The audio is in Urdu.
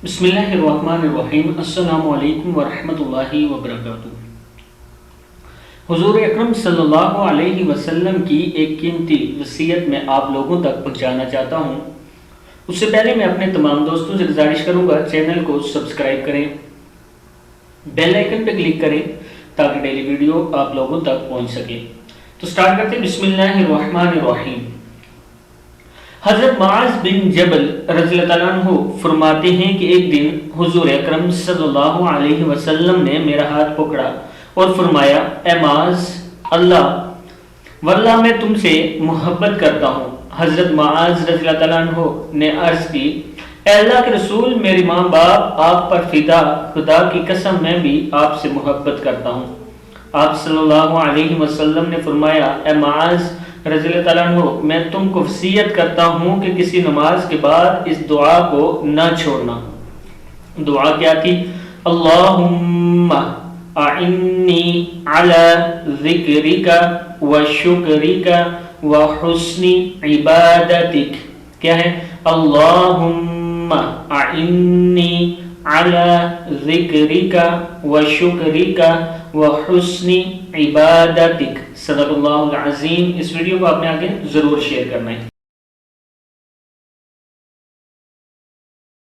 بسم اللہ الرحمن الرحیم۔ السلام علیکم ورحمۃ اللہ وبرکاتہ۔ حضور اکرم صلی اللہ علیہ وسلم کی ایک قیمتی وصیت میں آپ لوگوں تک پہنچانا چاہتا ہوں۔ اس سے پہلے میں اپنے تمام دوستوں سے گزارش کروں گا چینل کو سبسکرائب کریں، بیل آئیکن پہ کلک کریں تاکہ ڈیلی ویڈیو آپ لوگوں تک پہنچ سکے۔ تو سٹارٹ کرتے ہیں۔ بسم اللہ الرحمن الرحیم۔ حضرت معاذ بن جبل رضی اللہ تعالیٰ عنہ فرماتے ہیں کہ ایک دن حضور اکرم صلی اللہ علیہ وسلم نے میرا ہاتھ پکڑا اور فرمایا، اے معاذ، اللہ واللہ میں تم سے محبت کرتا ہوں۔ حضرت معاذ رضی اللہ تعالیٰ عنہ نے عرض کی، اے اللہ کے رسول، میری ماں باپ آپ پر فدا، خدا کی قسم میں بھی آپ سے محبت کرتا ہوں۔ آپ صلی اللہ علیہ وسلم نے فرمایا، اے معاذ رضی اللہ تعالیٰ عنہ، میں تم کو وصیت کرتا ہوں کہ کسی نماز کے بعد اس دعا کو نہ چھوڑنا۔ دعا کیا تھی؟ اللہم اعنی علی ذکرک وشکرک وحسن عبادتک۔ کیا ہے؟ اللہم اعنی علی ذکرک وشکرک وحسن عبادتک۔ صدق اللہ العظیم۔ اس ویڈیو کو آپ نے آگے ضرور شیئر کرنا ہے۔